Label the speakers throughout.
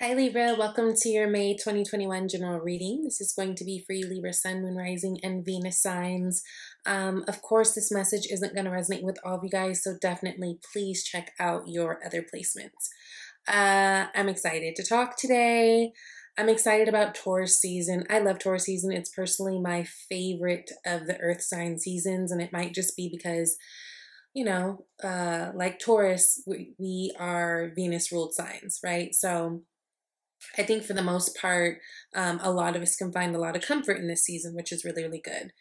Speaker 1: Hi Libra, welcome to your May 2021 general reading. This is going to be for you Libra, Sun, Moon, Rising, and Venus signs. Of course, this message isn't going to resonate with all of you guys, so definitely please check out your other placements. I'm excited to talk today. I'm excited about Taurus season. I love Taurus season. It's personally my favorite of the earth sign seasons, and it might just be because like Taurus, we are Venus ruled signs, right? So I think for the most part, a lot of us can find a lot of comfort in this season, which is really, really good.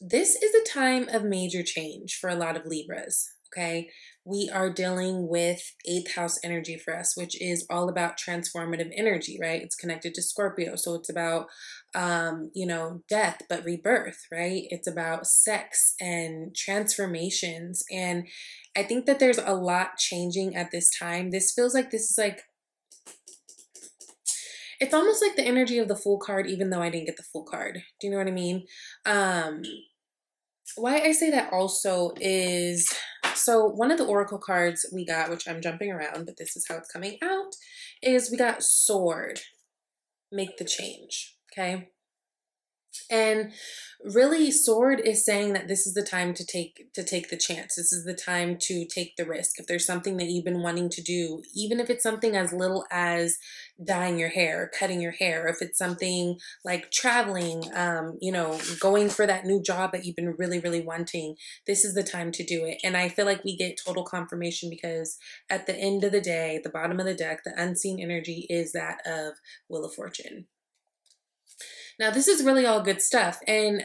Speaker 1: This is a time of major change for a lot of Libras, okay? We are dealing with 8th house energy for us, which is all about transformative energy, right? It's connected to Scorpio. So it's about, death, but rebirth, right? It's about sex and transformations. And I think that there's a lot changing at this time. This feels like this is like, it's almost like the energy of the Fool card, even though I didn't get the Fool card. Do you know what I mean? Why I say that also is, so one of the oracle cards we got, which I'm jumping around, but this is how it's coming out, is we got Sword, make the change, okay? And really, Sword is saying that this is the time to take the chance. This is the time to take the risk. If there's something that you've been wanting to do, even if it's something as little as dyeing your hair, cutting your hair, if it's something like traveling, going for that new job that you've been really, really wanting, this is the time to do it. And I feel like we get total confirmation because at the end of the day, the bottom of the deck, the unseen energy is that of Wheel of Fortune. Now, this is really all good stuff. And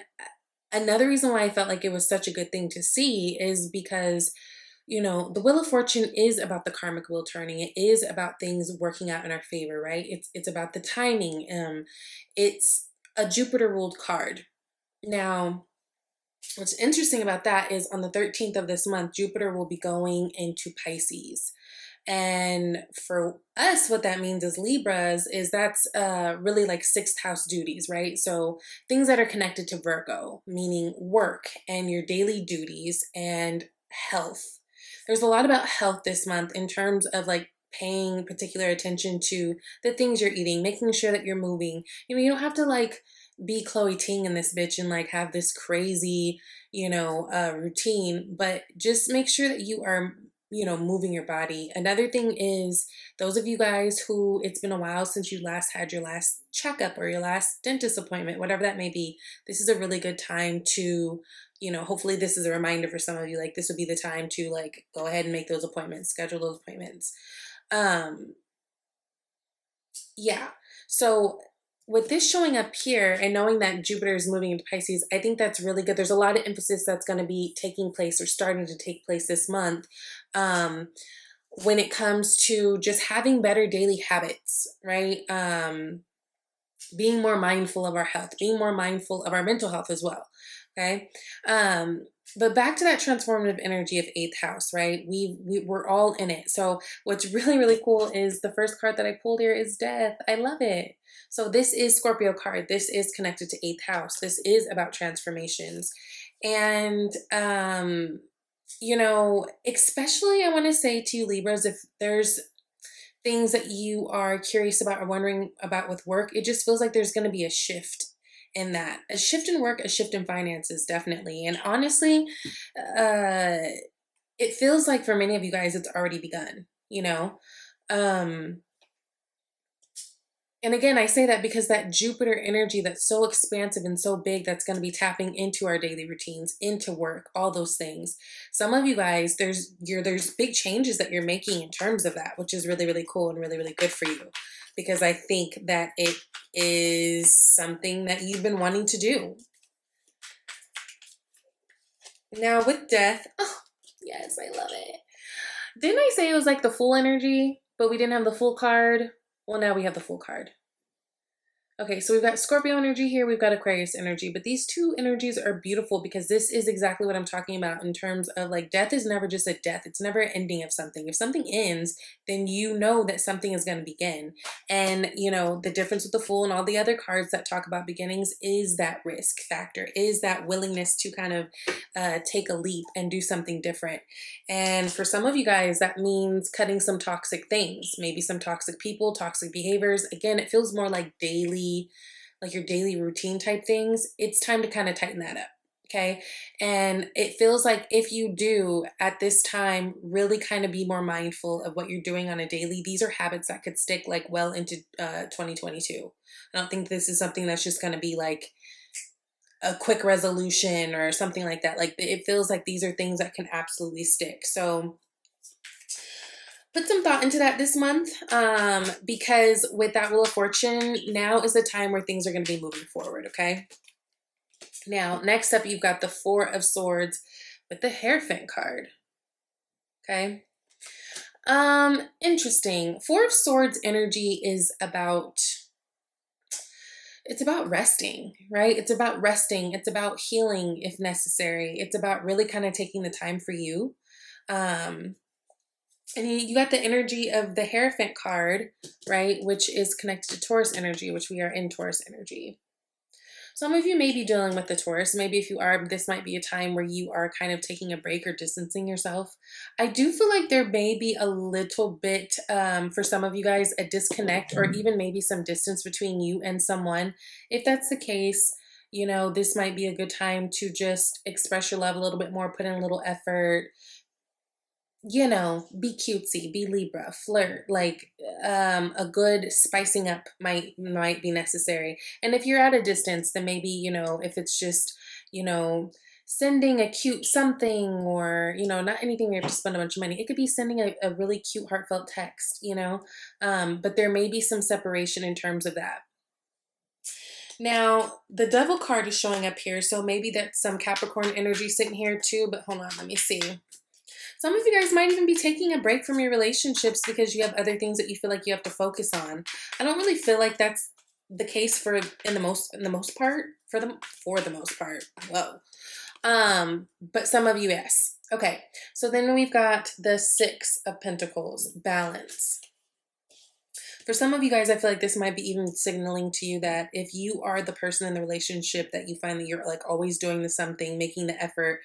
Speaker 1: another reason why I felt like it was such a good thing to see is because, the Wheel of Fortune is about the karmic wheel turning. It is about things working out in our favor, right? It's about the timing. It's a Jupiter ruled card. Now, what's interesting about that is on the 13th of this month, Jupiter will be going into Pisces. And for us, what that means as Libras is that's really like 6th house duties, right? So things that are connected to Virgo, meaning work and your daily duties and health. There's a lot about health this month in terms of like paying particular attention to the things you're eating, making sure that you're moving. You don't have to like be Chloe Ting in this bitch and like have this crazy, routine, but just make sure that you are moving your body. Another thing is those of you guys who it's been a while since you last had your last checkup or your last dentist appointment, whatever that may be, this is a really good time to, hopefully this is a reminder for some of you, like this would be the time to like go ahead and make those appointments, schedule those appointments. Yeah. So with this showing up here and knowing that Jupiter is moving into Pisces, I think that's really good. There's a lot of emphasis that's going to be taking place or starting to take place this month when it comes to just having better daily habits, right? Being more mindful of our health, being more mindful of our mental health as well, okay? But back to that transformative energy of 8th house, right? We're all in it. So what's really, really cool is the first card that I pulled here is Death. I love it. So this is Scorpio card. This is connected to 8th house. This is about transformations. And, especially I want to say to you Libras, if there's things that you are curious about or wondering about with work, it just feels like there's going to be a shift in that. A shift in work, a shift in finances, definitely. And honestly, it feels like for many of you guys, it's already begun, And again, I say that because that Jupiter energy that's so expansive and so big, that's going to be tapping into our daily routines, into work, all those things. Some of you guys, there's big changes that you're making in terms of that, which is really, really cool and really, really good for you. Because I think that it is something that you've been wanting to do. Now with Death, oh, yes, I love it. Didn't I say it was like the Full energy, but we didn't have the Full card? Well, now we have the Full card. Okay, so we've got Scorpio energy here, we've got Aquarius energy, but these two energies are beautiful because this is exactly what I'm talking about in terms of like death is never just a death. It's never an ending of something. If something ends, then you know that something is going to begin. And, you know, the difference with the Fool and all the other cards that talk about beginnings is that risk factor, is that willingness to kind of take a leap and do something different. And for some of you guys, that means cutting some toxic things, maybe some toxic people, toxic behaviors. Again, it feels more like like your daily routine type things. It's time to kind of tighten that up. Okay. And it feels like if you do at this time, really kind of be more mindful of what you're doing on a daily, these are habits that could stick like well into 2022. I don't think this is something that's just going to be like a quick resolution or something like that. Like it feels like these are things that can absolutely stick. So put some thought into that this month, because with that Wheel of Fortune, now is the time where things are going to be moving forward, okay? Now, next up, you've got the Four of Swords with the Hierophant card, okay? Interesting. Four of Swords energy is about, it's about resting, right? It's about resting. It's about healing if necessary. It's about really kind of taking the time for you. And you got the energy of the Hierophant card, right? Which is connected to Taurus energy, which we are in Taurus energy. Some of you may be dealing with the Taurus. Maybe if you are, this might be a time where you are kind of taking a break or distancing yourself. I do feel like there may be a little bit, for some of you guys, a disconnect or even maybe some distance between you and someone. If that's the case, you know, this might be a good time to just express your love a little bit more, put in a little effort, you know, be cutesy, be Libra, flirt, like a good spicing up might be necessary. And if you're at a distance, then maybe, you know, if it's just, you know, sending a cute something or, you know, not anything where you have to spend a bunch of money. It could be sending a really cute, heartfelt text, you know, but there may be some separation in terms of that. Now, the Devil card is showing up here, so maybe that's some Capricorn energy sitting here too, but hold on, let me see. Some of you guys might even be taking a break from your relationships because you have other things that you feel like you have to focus on. I don't really feel like that's the case for the most part. Whoa. But some of you, yes. Okay. So then we've got the Six of Pentacles, balance. For some of you guys, I feel like this might be even signaling to you that if you are the person in the relationship that you find that you're like always doing the something, making the effort,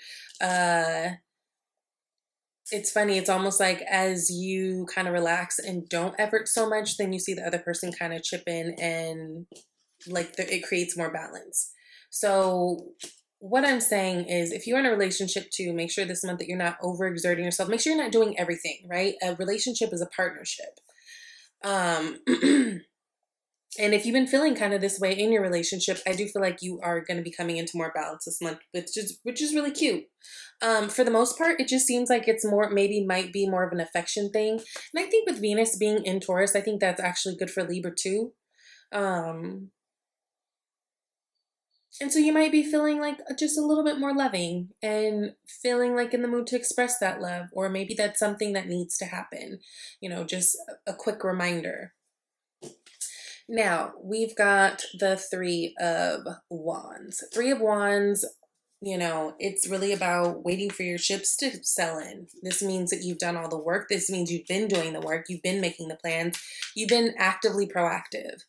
Speaker 1: it's funny, it's almost like as you kind of relax and don't effort so much, then you see the other person kind of chip in and like it creates more balance. So what I'm saying is if you're in a relationship too, make sure this month that you're not overexerting yourself. Make sure you're not doing everything, right? A relationship is a partnership. And if you've been feeling kind of this way in your relationship, I do feel like you are going to be coming into more balance this month, which is really cute. For the most part, it just seems like it's more, maybe might be more of an affection thing. And I think with Venus being in Taurus, I think that's actually good for Libra too. And so you might be feeling like just a little bit more loving and feeling like in the mood to express that love, or maybe that's something that needs to happen. You know, just a quick reminder. Now, we've got the Three of Wands. Three of Wands, you know, it's really about waiting for your ships to sail in. This means that you've done all the work. This means you've been doing the work. You've been making the plans. You've been actively proactive.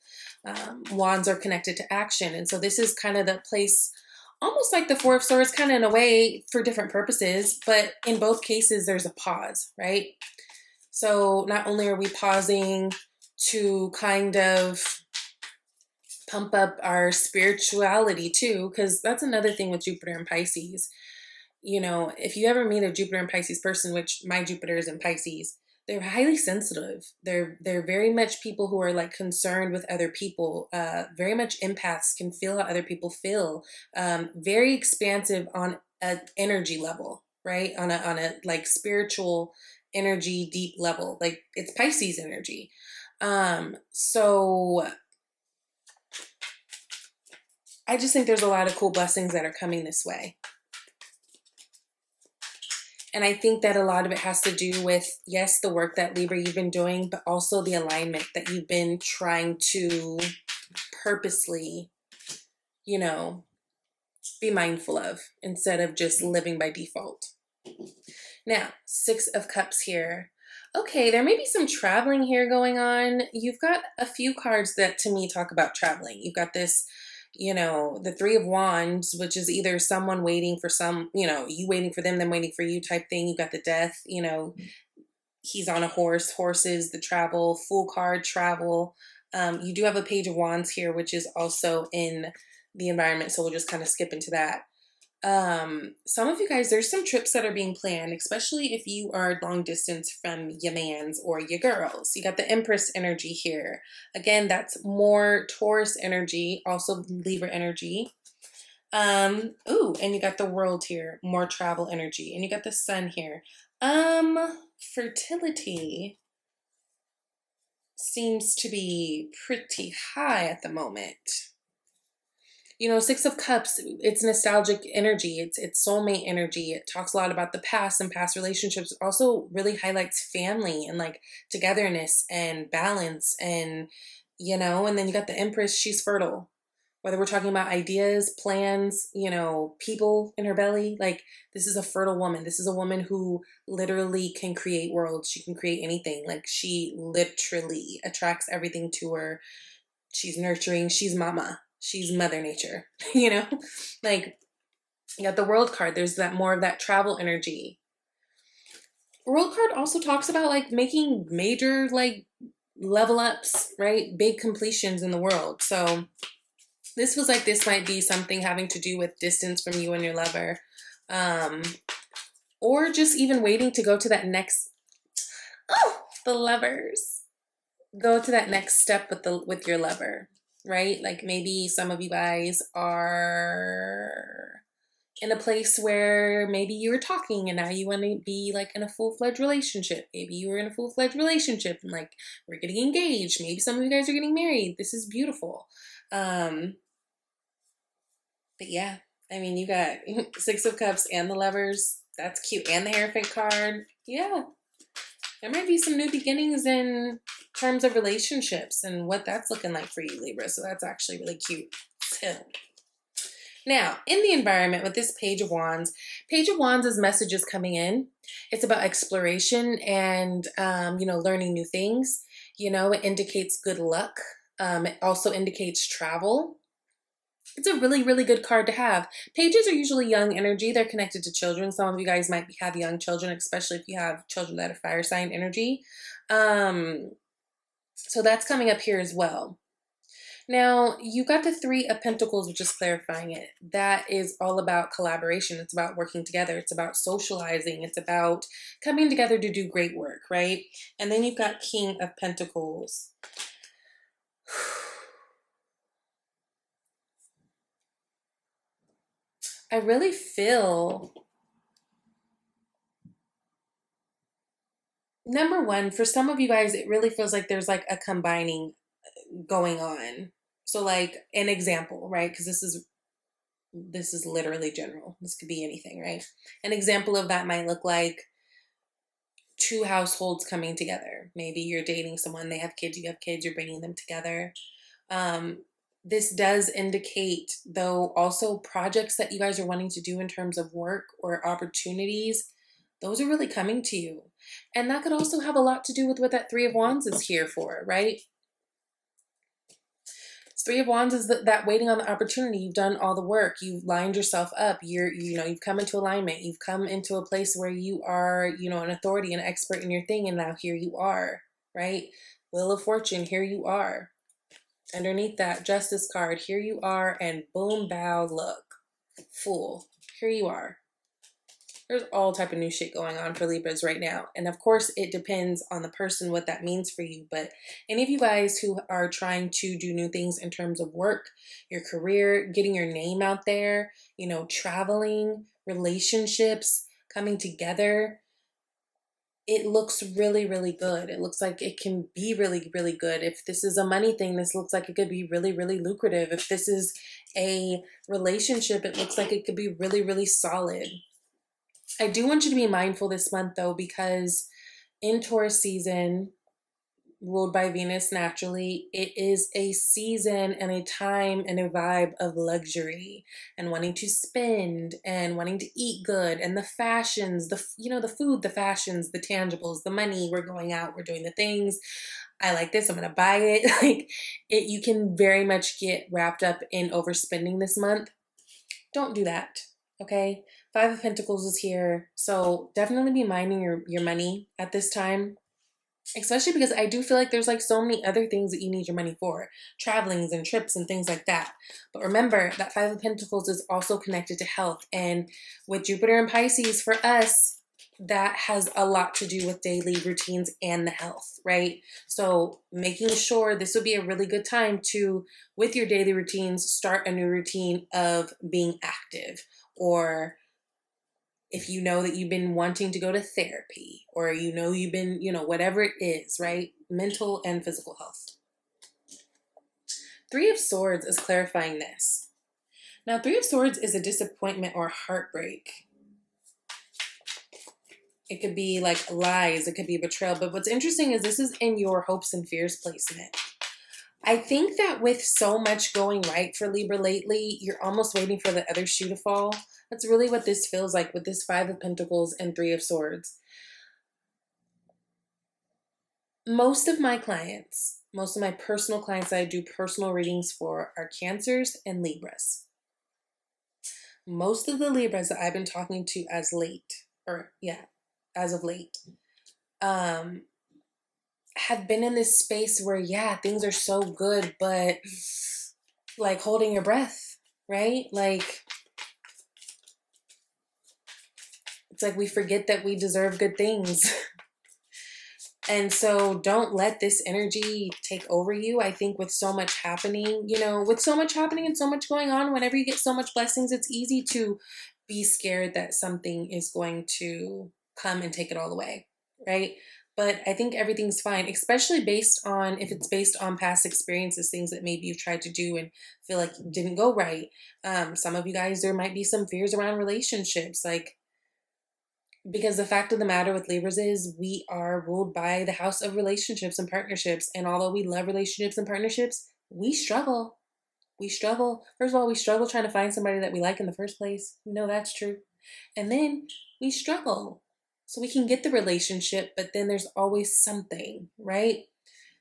Speaker 1: Wands are connected to action. And so this is kind of the place, almost like the Four of Swords, kind of in a way for different purposes. But in both cases, there's a pause, right? So not only are we pausing to kind of pump up our spirituality too, because that's another thing with Jupiter and Pisces. You know, if you ever meet a Jupiter and Pisces person, which my Jupiter is in Pisces, they're highly sensitive. They're very much people who are like concerned with other people, very much empaths, can feel how other people feel, very expansive on an energy level, right? On a like spiritual energy, deep level, like it's Pisces energy. So I just think there's a lot of cool blessings that are coming this way. And I think that a lot of it has to do with, yes, the work that Libra you've been doing, but also the alignment that you've been trying to purposely, you know, be mindful of instead of just living by default. Now, Six of Cups here. Okay, there may be some traveling here going on. You've got a few cards that to me talk about traveling. You've got this, the Three of Wands, which is either someone waiting for you waiting for them, them waiting for you type thing. You've got the Death, he's on a horse, horses, the travel, Fool card, travel. You do have a Page of Wands here, which is also in the environment, so we'll just kind of skip into that. Some of you guys, there's some trips that are being planned, especially if you are long distance from your mans or your girls. You got the Empress energy here. Again, that's more Taurus energy, also Libra energy. Ooh, and you got the World here, more travel energy. And you got the Sun here. Fertility seems to be pretty high at the moment. Six of Cups, it's nostalgic energy. It's soulmate energy. It talks a lot about the past and past relationships. It also really highlights family and like togetherness and balance and then you got the Empress, she's fertile. Whether we're talking about ideas, plans, people in her belly, like this is a fertile woman. This is a woman who literally can create worlds. She can create anything. Like she literally attracts everything to her. She's nurturing. She's mama. She's Mother Nature, like you got the World card. There's that more of that travel energy. World card also talks about like making major like level ups, right? Big completions in the world. So this was like, this might be something having to do with distance from you and your lover. Or just even waiting to go to that next, the lovers. Go to that next step with your lover. Right? Like maybe some of you guys are in a place where maybe you were talking and now you want to be like in a full-fledged relationship. Maybe you were in a full-fledged relationship and like we're getting engaged. Maybe some of you guys are getting married. This is beautiful. But yeah, I mean, you got Six of Cups and the Lovers. That's cute. And the Hierophant card. Yeah. There might be some new beginnings in terms of relationships and what that's looking like for you, Libra. So that's actually really cute too. Now, in the environment with this Page of Wands is messages coming in. It's about exploration and, learning new things. It indicates good luck. It also indicates travel. It's a really, really good card to have. Pages are usually young energy. They're connected to children. Some of you guys might have young children, especially if you have children that are fire sign energy. So that's coming up here as well. Now, you got the Three of Pentacles, which is clarifying it. That is all about collaboration. It's about working together. It's about socializing. It's about coming together to do great work, right? And then you've got King of Pentacles. I really feel, number one, for some of you guys, it really feels like there's like a combining going on. So like an example, right? Because this is literally general. This could be anything, right? An example of that might look like two households coming together. Maybe you're dating someone, they have kids, you have kids, you're bringing them together. This does indicate, though, also projects that you guys are wanting to do in terms of work or opportunities. Those are really coming to you. And that could also have a lot to do with what that Three of Wands is here for, right? Three of Wands is that waiting on the opportunity. You've done all the work. You've lined yourself up. You've come into alignment. You've come into a place where you are, an authority, an expert in your thing. And now here you are, right? Wheel of Fortune, here you are. Underneath that Justice card, here you are, and boom, bow, look. Fool. Here you are. There's all type of new shit going on for Libras right now. And of course, it depends on the person, what that means for you. But any of you guys who are trying to do new things in terms of work, your career, getting your name out there, traveling, relationships, coming together, it looks really, really good. It looks like it can be really, really good. If this is a money thing, this looks like it could be really, really lucrative. If this is a relationship, it looks like it could be really, really solid. I do want you to be mindful this month, though, because in Taurus season, ruled by Venus naturally, it is a season and a time and a vibe of luxury and wanting to spend and wanting to eat good, and the fashions, the food, the fashions, the tangibles, the money, we're going out, we're doing the things. I like this, I'm gonna buy it. Like it, you can very much get wrapped up in overspending this month. Don't do that. Okay. Five of Pentacles is here. So definitely be minding your money at this time. Especially because I do feel like there's like so many other things that you need your money for. Travelings and trips and things like that. But remember that Five of Pentacles is also connected to health. And with Jupiter and Pisces, for us, that has a lot to do with daily routines and the health, right? So making sure this would be a really good time to, with your daily routines, start a new routine of being active, or if you know that you've been wanting to go to therapy, or you've been, whatever it is, right? Mental and physical health. Three of Swords is clarifying this. Now, Three of Swords is a disappointment or heartbreak. It could be like lies, it could be betrayal. But what's interesting is this is in your hopes and fears placement. I think that with so much going right for Libra lately, you're almost waiting for the other shoe to fall. That's really what this feels like with this Five of Pentacles and Three of Swords. Most of my personal clients that I do personal readings for are Cancers and Libras. Most of the Libras that I've been talking to as of late, have been in this space where, things are so good, but like holding your breath, right? Like, it's like we forget that we deserve good things. And so don't let this energy take over you. I think with so much happening, with so much happening and so much going on, whenever you get so much blessings, it's easy to be scared that something is going to come and take it all away, right? But I think everything's fine, especially if it's based on past experiences, things that maybe you've tried to do and feel like didn't go right. Some of you guys, there might be some fears around relationships, because the fact of the matter with Libras is we are ruled by the house of relationships and partnerships. And although we love relationships and partnerships, we struggle. We struggle. First of all, we struggle trying to find somebody that we like in the first place. We know that's true. And then we struggle. So we can get the relationship, but then there's always something, right?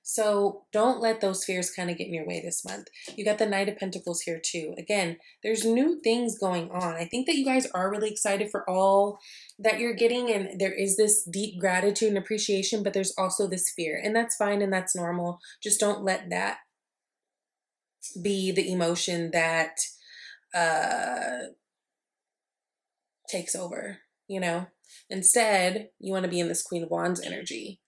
Speaker 1: So don't let those fears kind of get in your way this month. You got the Knight of Pentacles here too. Again, there's new things going on. I think that you guys are really excited for all that you're getting, and there is this deep gratitude and appreciation, but there's also this fear, and that's fine and that's normal. Just don't let that be the emotion that takes over, Instead, you want to be in this Queen of Wands energy.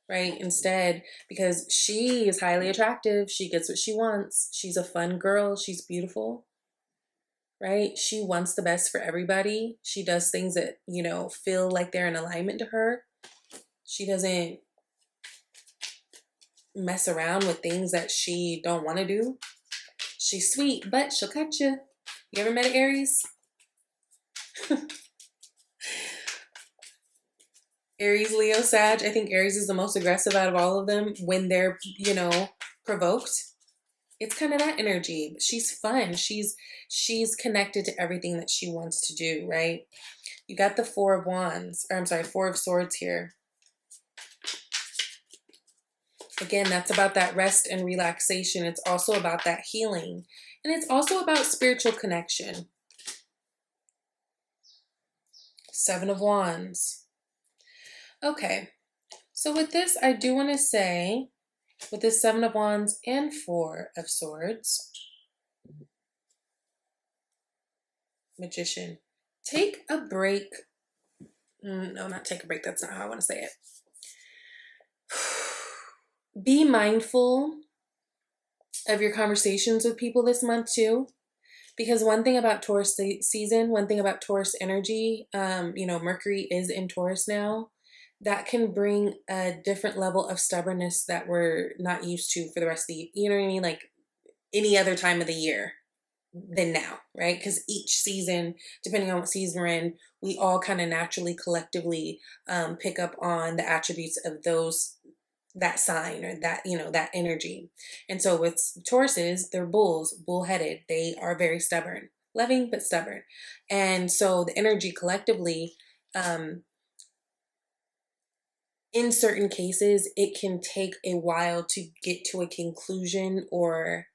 Speaker 1: Right? Instead, because she is highly attractive, she gets what she wants. She's a fun girl. She's beautiful, right? She wants the best for everybody. She does things that, feel like they're in alignment to her. She doesn't mess around with things that she don't want to do. She's sweet, but she'll cut you. You ever met an Aries? Aries, Leo, Sag. I think Aries is the most aggressive out of all of them when they're, provoked. It's kind of that energy. She's fun. She's connected to everything that she wants to do, right? You got the Four of Swords here. Again, that's about that rest and relaxation. It's also about that healing. And it's also about spiritual connection. Seven of Wands. Okay, so with this, I do want to say, with this Seven of Wands and Four of Swords, Magician, take a break. No, not take a break. That's not how I want to say it. Be mindful of your conversations with people this month too. Because one thing about Taurus season, one thing about Taurus energy, Mercury is in Taurus now. That can bring a different level of stubbornness that we're not used to for the rest of the year. You know what I mean? Like any other time of the year than now, right? Because each season, depending on what season we're in, we all kind of naturally, collectively pick up on the attributes of those that sign or that, that energy. And so with Tauruses, they're bulls, bullheaded. They are very stubborn, loving, but stubborn. And so the energy collectively, in certain cases, it can take a while to get to a conclusion or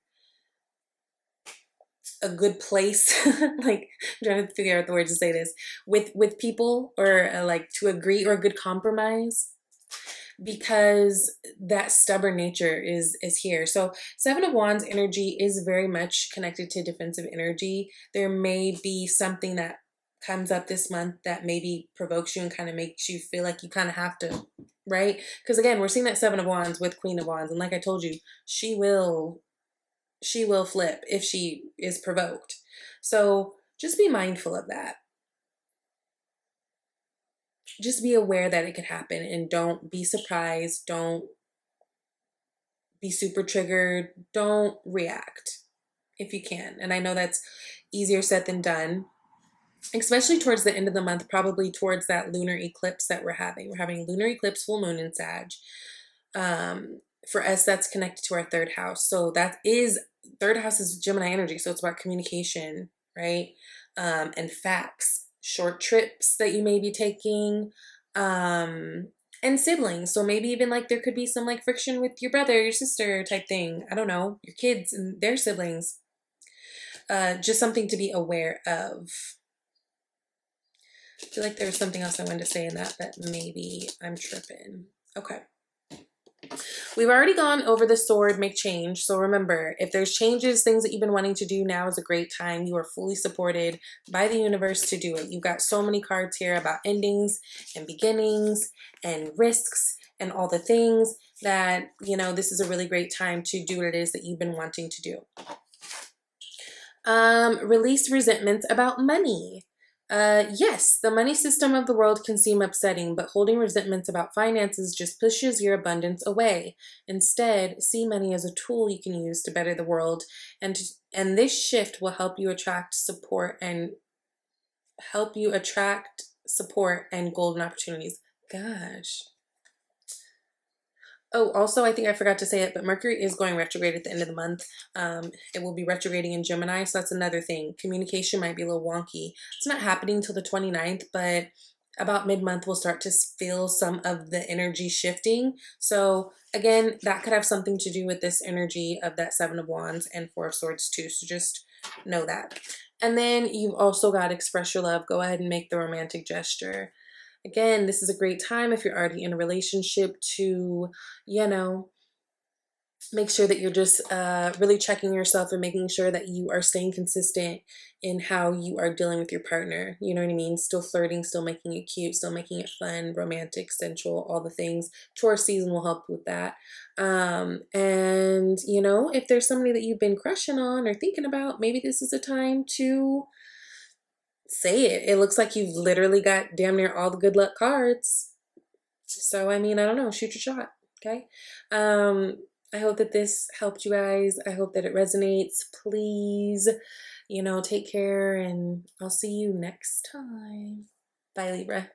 Speaker 1: a good place. Like, I'm trying to figure out the words to say this with people, or like to agree, or a good compromise, because that stubborn nature is here. So Seven of Wands energy is very much connected to defensive energy. There may be something that comes up this month that maybe provokes you and kind of makes you feel like you kind of have to, right? Because again, we're seeing that Seven of Wands with Queen of Wands, and like I told you, she will flip if she is provoked. So just be mindful of that. Just be aware that it could happen, and don't be surprised. Don't be super triggered. Don't react if you can. And I know that's easier said than done, especially towards the end of the month, probably towards that lunar eclipse that we're having. We're having lunar eclipse, full moon in Sag. For us, that's connected to our third house. So that is, third house is Gemini energy. So it's about communication, right? And facts, short trips that you may be taking, and siblings. So maybe even like there could be some like friction with your brother, your sister type thing. I don't know, your kids and their siblings. Just something to be aware of. I feel like there was something else I wanted to say in that, but maybe I'm tripping. Okay. We've already gone over the sword, make change. So remember, if there's changes, things that you've been wanting to do, now is a great time. You are fully supported by the universe to do it. You've got so many cards here about endings and beginnings and risks and all the things that, this is a really great time to do what it is that you've been wanting to do. Release resentments about money. Yes, the money system of the world can seem upsetting, but holding resentments about finances just pushes your abundance away. Instead, see money as a tool you can use to better the world, and this shift will help you attract support and golden opportunities. Gosh. Oh, also, I think I forgot to say it, but Mercury is going retrograde at the end of the month. It will be retrograding in Gemini, so that's another thing. Communication might be a little wonky. It's not happening till the 29th, but about mid-month, we'll start to feel some of the energy shifting. So again, that could have something to do with this energy of that Seven of Wands and Four of Swords too, so just know that. And then you've also got express your love. Go ahead and make the romantic gesture. Again, this is a great time if you're already in a relationship to, make sure that you're just really checking yourself and making sure that you are staying consistent in how you are dealing with your partner. You know what I mean? Still flirting, still making it cute, still making it fun, romantic, sensual, all the things. Taurus season will help with that. And, if there's somebody that you've been crushing on or thinking about, maybe this is a time to say it. It looks like you've literally got damn near all the good luck cards. So, I don't know, shoot your shot. Okay. I hope that this helped you guys. I hope that it resonates. Please, take care, and I'll see you next time. Bye, Libra.